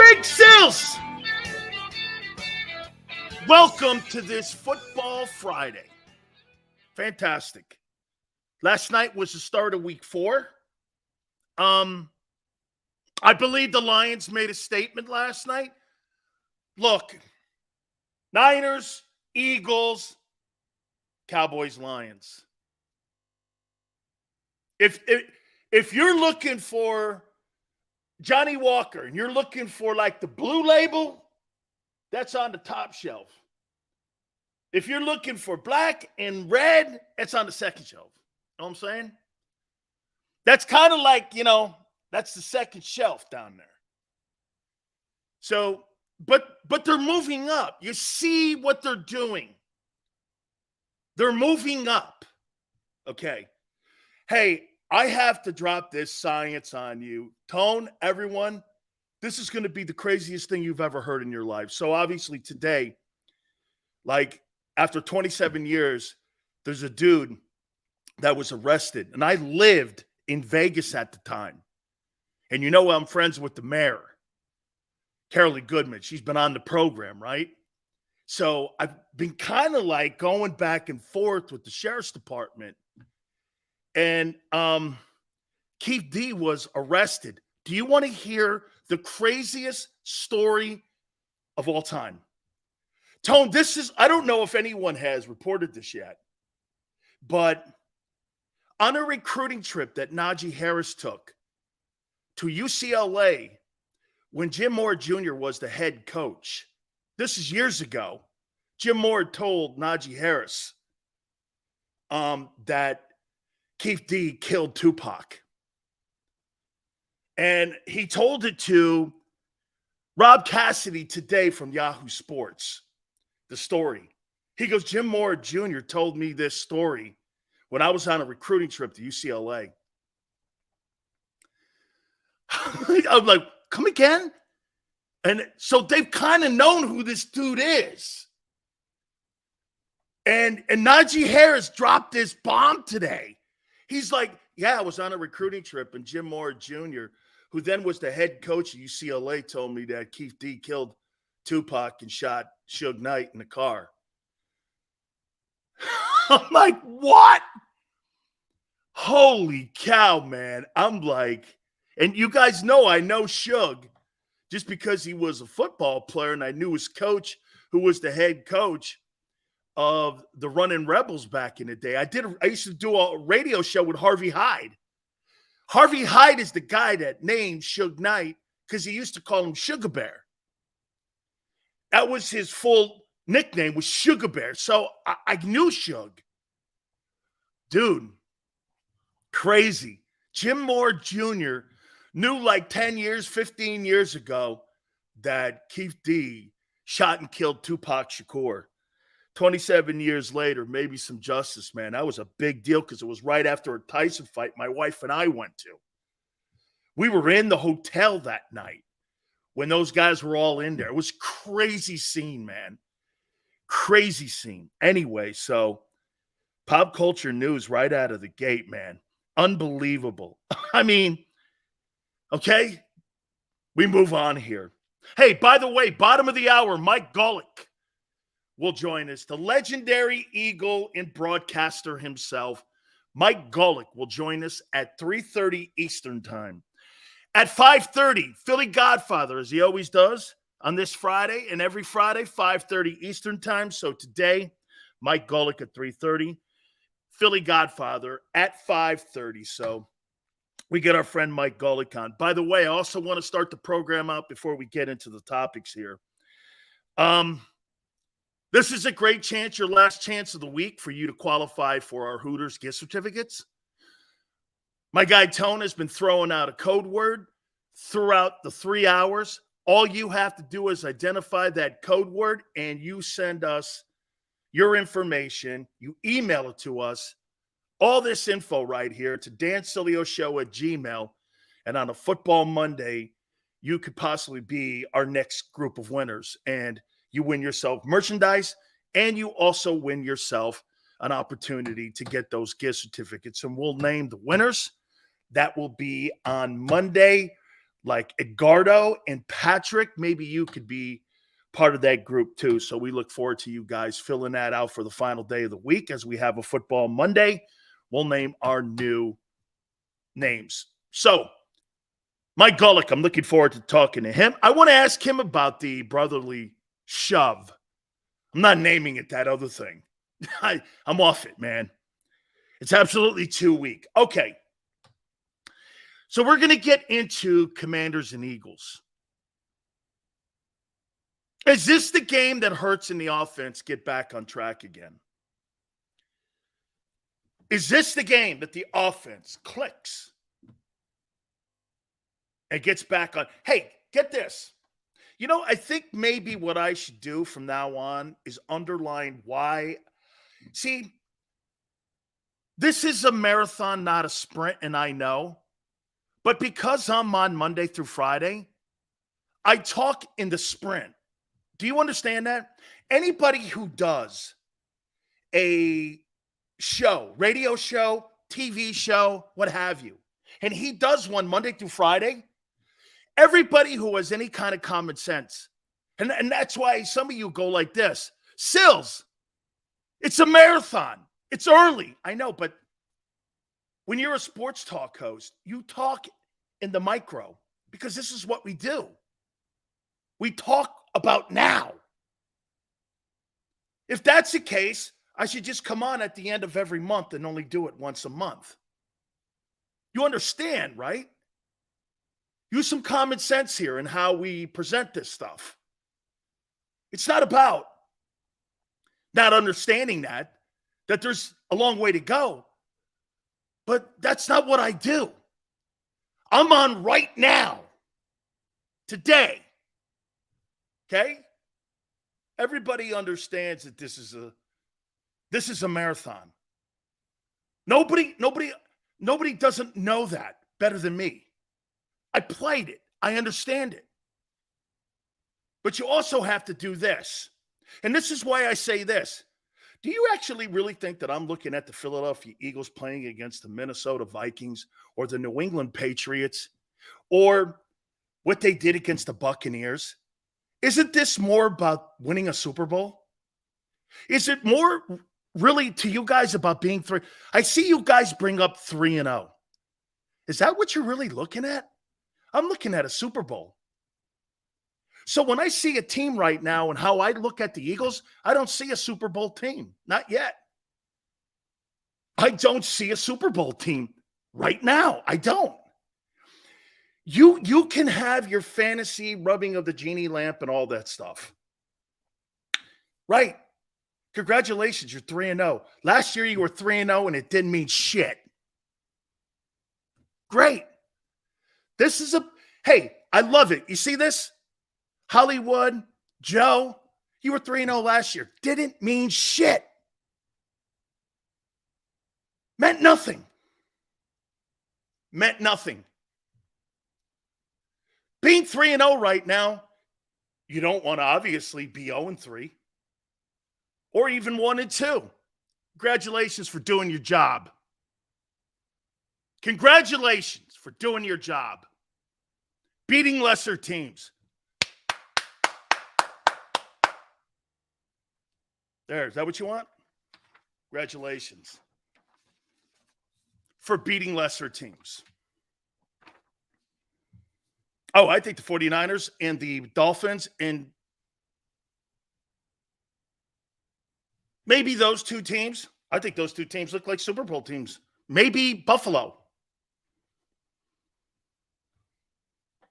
Big Sills! Welcome to this Football Friday. Fantastic. Last night was the start of week 4. I believe the Lions made a statement last night. Look, Niners, Eagles, Cowboys, Lions. If you're looking for Johnny Walker and you're looking for like the blue label, that's on the top shelf. If you're looking for black and red, it's on the second shelf. You know what I'm saying? That's kind of like, that's the second shelf down there. So, but they're moving up. You see what they're doing. They're moving up. Okay. Hey, I have to drop this science on you. Tone, everyone, this is going to be the craziest thing you've ever heard in your life. So obviously today, like after 27 years, there's a dude that was arrested. And I lived in Vegas at the time. And I'm friends with the mayor, Carolee Goodman. She's been on the program, right? So I've been kind of like going back and forth with the sheriff's department. And Keith D was arrested. Do you want to hear the craziest story of all time? Tone, I don't know if anyone has reported this yet, but on a recruiting trip that Najee Harris took to UCLA when Jim Moore Jr. was the head coach, this is years ago, Jim Moore told Najee Harris that Keith D killed Tupac. And he told it to Rob Cassidy today from Yahoo Sports, the story. He goes, Jim Moore Jr. told me this story when I was on a recruiting trip to UCLA. I'm like, come again? And so they've kind of known who this dude is. And Najee Harris dropped this bomb today. He's like, yeah, I was on a recruiting trip, and Jim Moore Jr., who then was the head coach at UCLA, told me that Keith D killed Tupac and shot Suge Knight in the car. I'm like, what? Holy cow, man. I'm like, and you guys know I know Suge just because he was a football player, and I knew his coach, who was the head coach of the Running Rebels back in the day. I used to do a radio show with Harvey Hyde. Harvey Hyde is the guy that named Suge Knight because he used to call him Sugar Bear. That was his full nickname, was Sugar Bear. So I knew Suge. Dude, crazy. Jim Moore Jr. knew like 10 years, 15 years ago that Keith D shot and killed Tupac Shakur. 27 years later, maybe some justice, man. That was a big deal because it was right after a Tyson fight my wife and I went to. We were in the hotel that night when those guys were all in there. It was crazy scene, man. Crazy scene. Anyway, so pop culture news right out of the gate, man. Unbelievable. I mean, okay, we move on here. Hey, by the way, bottom of the hour, Mike Golick will join us. The legendary Eagle and broadcaster himself, Mike Golick, will join us at 3:30 Eastern time. At 5:30, Philly Godfather, as he always does on this Friday and every Friday, 5:30 Eastern time. So today, Mike Golick at 3:30, Philly Godfather at 5:30. So we get our friend Mike Golick on. By the way, I also want to start the program out before we get into the topics here. This is a great chance, your last chance of the week, for you to qualify for our Hooters gift certificates. My guy Tone has been throwing out a code word throughout the 3 hours. All you have to do is identify that code word, and you send us your information. You email it to us. All this info right here to dansileoshow@gmail.com. And on a Football Monday, you could possibly be our next group of winners. And you win yourself merchandise, and you also win yourself an opportunity to get those gift certificates. And we'll name the winners. That will be on Monday like Edgardo and Patrick. Maybe you could be part of that group too. So we look forward to you guys filling that out for the final day of the week as we have a football Monday. We'll name our new names. So Mike Gullick, I'm looking forward to talking to him. I want to ask him about the brotherly shove. I'm not naming it that other thing. I'm off it, man. It's absolutely too weak. Okay. So we're going to get into Commanders and Eagles. Is this the game that Hurts and the offense get back on track again? Is this the game that the offense clicks and gets back on? Hey, get this. You know, I think maybe what I should do from now on is underline why. See, this is a marathon, not a sprint, and I know. But because I'm on Monday through Friday, I talk in the sprint. Do you understand that? Anybody who does a show, radio show, TV show, what have you, and he does one Monday through Friday, everybody who has any kind of common sense, and that's why some of you go like this, Sills, it's a marathon. It's early. I know, but when you're a sports talk host, you talk in the micro because this is what we do. We talk about now. If that's the case, I should just come on at the end of every month and only do it once a month. You understand, right? Use some common sense here in how we present this stuff. It's not about not understanding that there's a long way to go. But that's not what I do. I'm on right now, today. Okay? Everybody understands that this is a marathon. Nobody doesn't know that better than me. I played it. I understand it. But you also have to do this. And this is why I say this. Do you actually really think that I'm looking at the Philadelphia Eagles playing against the Minnesota Vikings or the New England Patriots or what they did against the Buccaneers? Isn't this more about winning a Super Bowl? Is it more really to you guys about being three? I see you guys bring up 3-0. Is that what you're really looking at? I'm looking at a Super Bowl. So when I see a team right now and how I look at the Eagles, I don't see a Super Bowl team. Not yet. I don't see a Super Bowl team right now. I don't. You can have your fantasy rubbing of the genie lamp and all that stuff. Right. Congratulations, you're 3-0. Last year you were 3-0 and it didn't mean shit. Great. Hey, I love it. You see this? Hollywood, Joe, you were 3-0 last year. Didn't mean shit. Meant nothing. Meant nothing. Being 3-0 right now, you don't want to obviously be 0-3 or even 1-2. Congratulations for doing your job. Congratulations for doing your job. Beating lesser teams. There, is that what you want? Congratulations for beating lesser teams. Oh, I think the 49ers and the Dolphins and maybe those two teams, I think those two teams look like Super Bowl teams. Maybe Buffalo.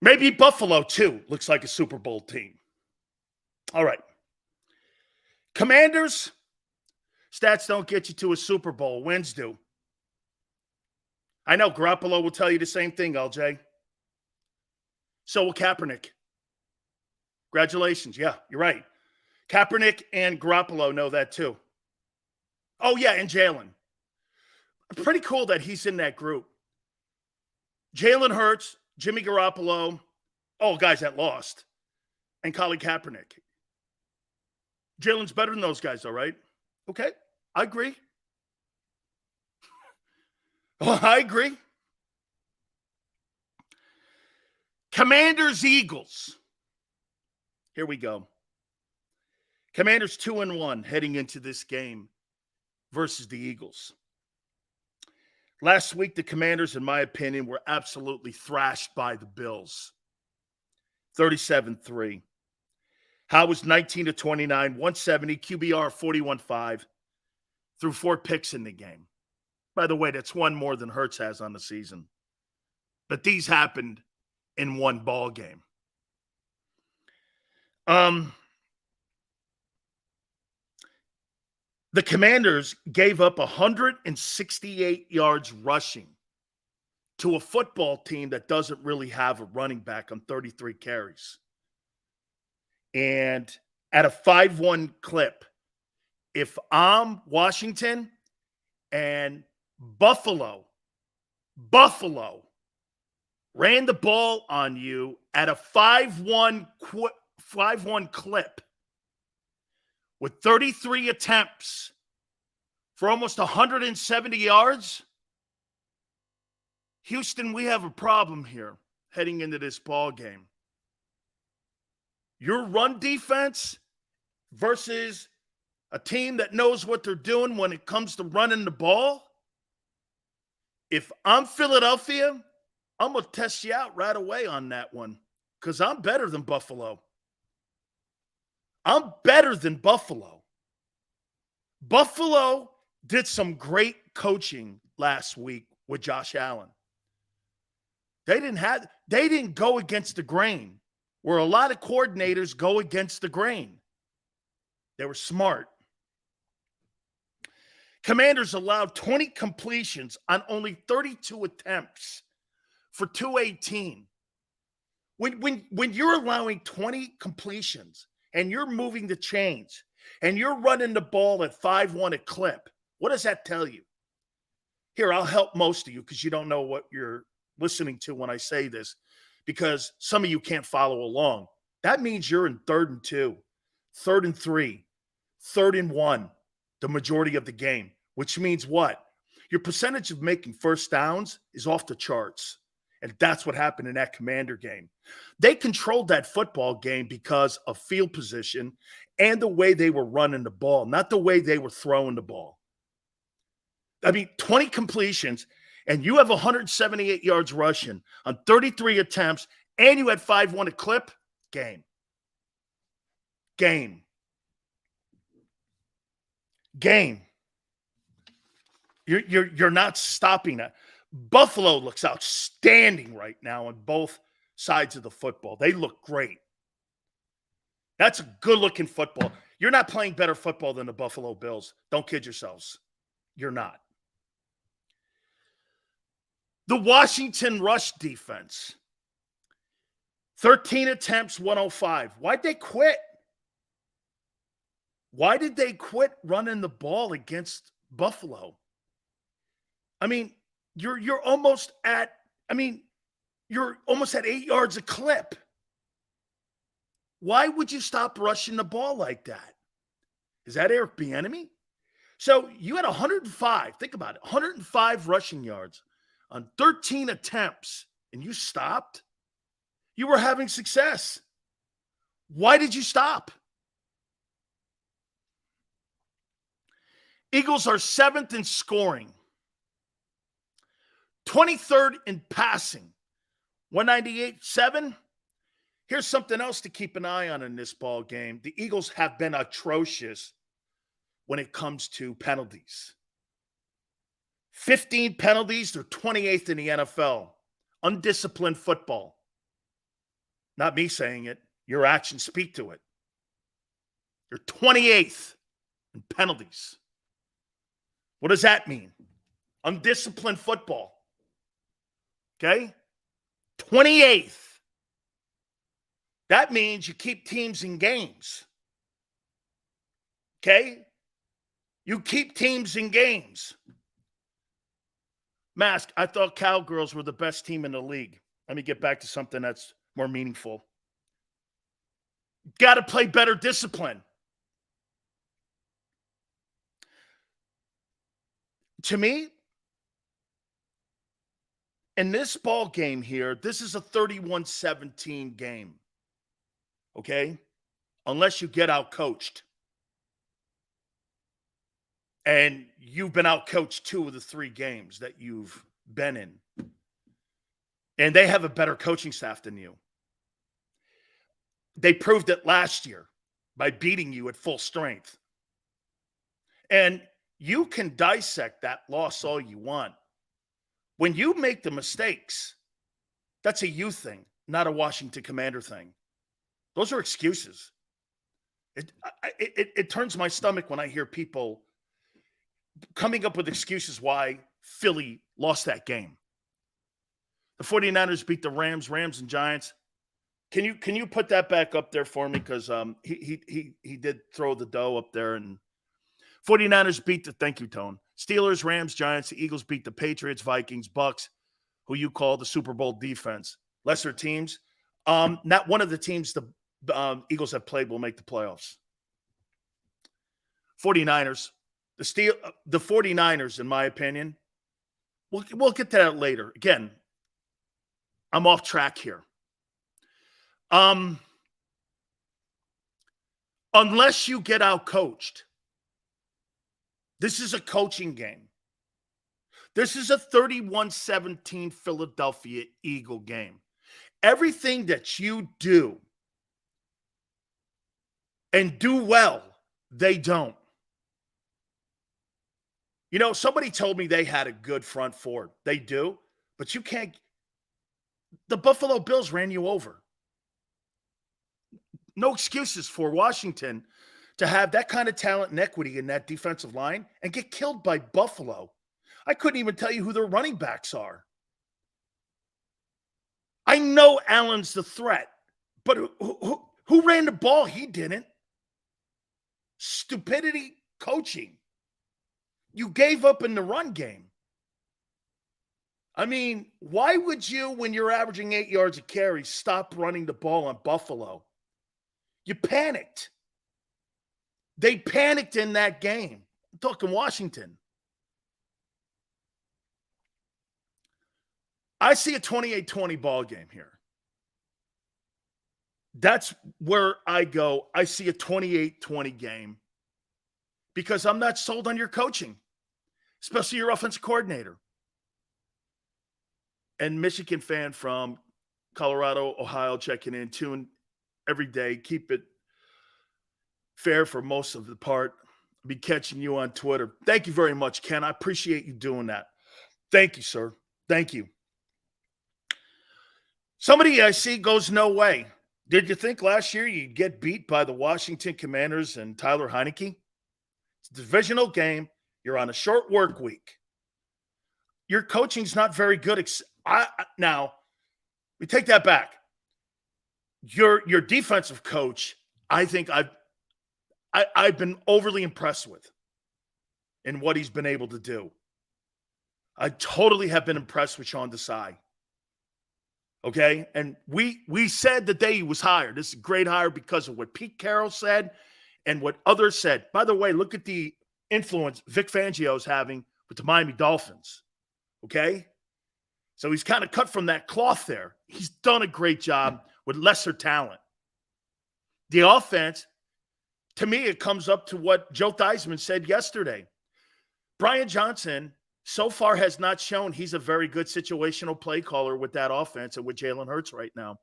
Maybe Buffalo, too, looks like a Super Bowl team. All right. Commanders, stats don't get you to a Super Bowl. Wins do. I know Garoppolo will tell you the same thing, LJ. So will Kaepernick. Congratulations. Yeah, you're right. Kaepernick and Garoppolo know that too. Oh, yeah, and Jalen. Pretty cool that he's in that group. Jalen Hurts, Jimmy Garoppolo, guys that lost, and Colin Kaepernick. Jalen's better than those guys, all right? Okay, I agree. I agree. Commanders, Eagles. Here we go. Commanders 2-1 heading into this game versus the Eagles. Last week, the Commanders, in my opinion, were absolutely thrashed by the Bills. 37-3. Howe was 19-29, 170, QBR 41.5, threw 4 picks in the game. By the way, that's one more than Hurts has on the season. But these happened in one ball game. The Commanders gave up 168 yards rushing to a football team that doesn't really have a running back on 33 carries. And at a 5-1 clip, if I'm Washington and Buffalo ran the ball on you at a 5-1 clip, with 33 attempts for almost 170 yards, Houston, we have a problem here heading into this ball game. Your run defense versus a team that knows what they're doing when it comes to running the ball. If I'm Philadelphia, I'm going to test you out right away on that one because I'm better than Buffalo. I'm better than Buffalo. Buffalo did some great coaching last week with Josh Allen. They didn't go against the grain, where a lot of coordinators go against the grain. They were smart. Commanders allowed 20 completions on only 32 attempts for 218. When you're allowing 20 completions and you're moving the chains, and you're running the ball at 5-1 a clip, what does that tell you? Here, I'll help most of you because you don't know what you're listening to when I say this, because some of you can't follow along. That means you're in 3rd and 2, 3rd and 3, 3rd and 1, the majority of the game, which means what? Your percentage of making first downs is off the charts. And that's what happened in that Commander game. They controlled that football game because of field position and the way they were running the ball, not the way they were throwing the ball. I mean, 20 completions, and you have 178 yards rushing on 33 attempts, and you had 5-1 a clip. Game. You're not stopping that. Buffalo looks outstanding right now on both sides of the football. They look great. That's a good-looking football. You're not playing better football than the Buffalo Bills. Don't kid yourselves. You're not. The Washington rush defense, 13 attempts, 105. Why'd they quit? Why did they quit running the ball against Buffalo? I mean, you're almost at 8 yards a clip. Why would you stop rushing the ball like that? Is that Eric Bieniemy? So you had 105. Think about it. 105 rushing yards on 13 attempts, and you stopped? You were having success. Why did you stop? Eagles are 7th in scoring, 23rd in passing, 198-7. Here's something else to keep an eye on in this ball game. The Eagles have been atrocious when it comes to penalties. 15 penalties, they're 28th in the NFL. Undisciplined football. Not me saying it. Your actions speak to it. You're 28th in penalties. What does that mean? Undisciplined football. Okay? 28th. That means you keep teams in games. Okay? You keep teams in games. Mask, I thought Cowgirls were the best team in the league. Let me get back to something that's more meaningful. Got to play better discipline. To me, in this ball game here, this is a 31-17 game. Okay? Unless you get out coached. And you've been out coached 2 of the 3 games that you've been in. And they have a better coaching staff than you. They proved it last year by beating you at full strength. And you can dissect that loss all you want. When you make the mistakes, that's a you thing, not a Washington Commander thing. Those are excuses. It turns my stomach when I hear people coming up with excuses why Philly lost that game. The 49ers beat the Rams and Giants. Can you put that back up there for me? Because he did throw the dough up there. And 49ers beat the, thank you, Tone. Steelers, Rams, Giants. The Eagles beat the Patriots, Vikings, Bucks, who you call the Super Bowl defense. Lesser teams. Not one of the teams the Eagles have played will make the playoffs. 49ers. The 49ers, in my opinion, we'll get to that later. Again, I'm off track here. Unless you get out coached, this is a coaching game. This is a 31-17 Philadelphia Eagle game. Everything that you do and do well, they don't. You know, somebody told me they had a good front four. They do, but you can't. The Buffalo Bills ran you over. No excuses for Washington to have that kind of talent and equity in that defensive line and get killed by Buffalo. I couldn't even tell you who their running backs are. I know Allen's the threat, but who ran the ball? He didn't. Stupidity coaching. You gave up in the run game. I mean, why would you, when you're averaging 8 yards a carry, stop running the ball on Buffalo? You panicked. They panicked in that game. I'm talking Washington. I see a 28-20 ball game here. That's where I go. I see a 28-20 game because I'm not sold on your coaching, especially your offensive coordinator. And Michigan fan from Colorado, Ohio, checking in, tune every day. Keep it fair for most of the part. I'll be catching you on Twitter. Thank you very much, Ken. I appreciate you doing that. Thank you, sir. Thank you. Somebody I see goes no way. Did you think last year you'd get beat by the Washington Commanders and Tyler Heineke? It's a divisional game. You're on a short work week. Your coaching's not very good. Now, we take that back. Your defensive coach, I think I've been overly impressed with in what he's been able to do. I totally have been impressed with Sean Desai. Okay? And we said the day he was hired, this is a great hire because of what Pete Carroll said and what others said. By the way, look at the influence Vic Fangio's having with the Miami Dolphins. Okay? So he's kind of cut from that cloth there. He's done a great job with lesser talent. The offense, to me, it comes up to what Joe Theismann said yesterday. Brian Johnson so far has not shown he's a very good situational play caller with that offense and with Jalen Hurts right now.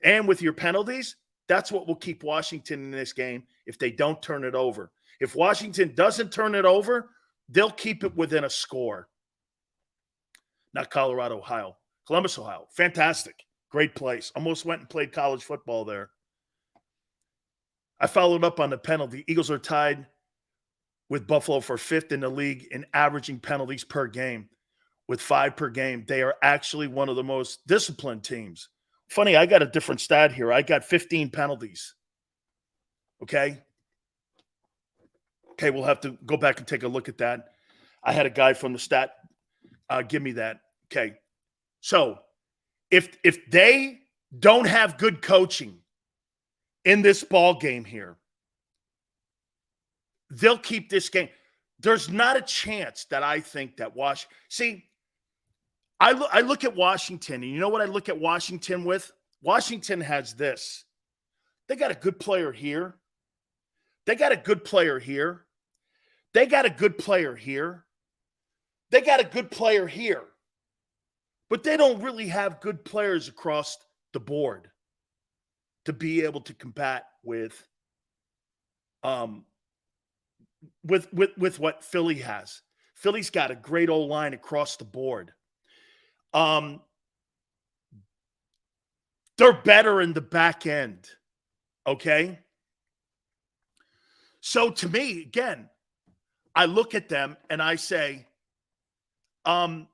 And with your penalties, that's what will keep Washington in this game if they don't turn it over. If Washington doesn't turn it over, they'll keep it within a score. Not Colorado, Ohio. Columbus, Ohio. Fantastic. Great place. Almost went and played college football there. I followed up on the penalty. Eagles are tied with Buffalo for 5th in the league in averaging penalties per game with 5 per game. They are actually one of the most disciplined teams. Funny, I got a different stat here. I got 15 penalties. Okay, we'll have to go back and take a look at that. I had a guy from the stat give me that. Okay, so if they don't have good coaching in this ball game here, they'll keep this game. There's not a chance that I think that See, I look at Washington, and you know what I look at Washington with? Washington has this. They got a good player here. They got a good player here. They got a good player here. They got a good player here. But they don't really have good players across the board to be able to combat with what Philly has. Philly's got a great O-line across the board. They're better in the back end. Okay? So to me, again, I look at them and I say, I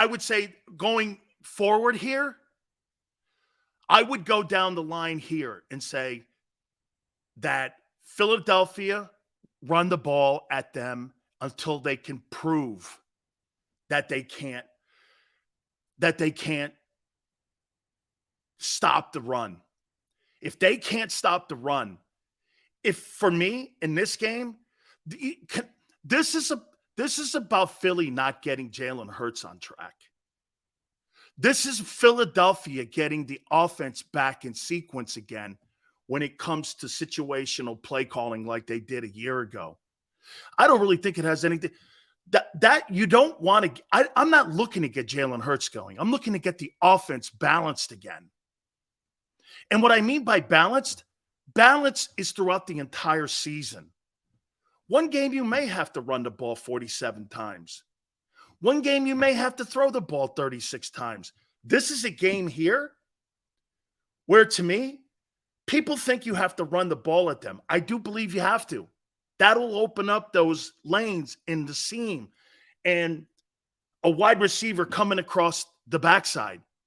would say going forward here, I would go down the line here and say that Philadelphia run the ball at them until they can prove that they can't stop the run. If they can't stop the run, for me in this game, this is about Philly not getting Jalen Hurts on track. This is Philadelphia getting the offense back in sequence again when it comes to situational play calling like they did a year ago. I don't really think it has anything that you don't want to. I'm not looking to get Jalen Hurts going. I'm looking to get the offense balanced again. And what I mean by balanced is throughout the entire season. One game you may have to run the ball 47 times. One game you may have to throw the ball 36 times. This is a game here where, to me, people think you have to run the ball at them. I do believe you have to. That'll open up those lanes in the seam and a wide receiver coming across the backside.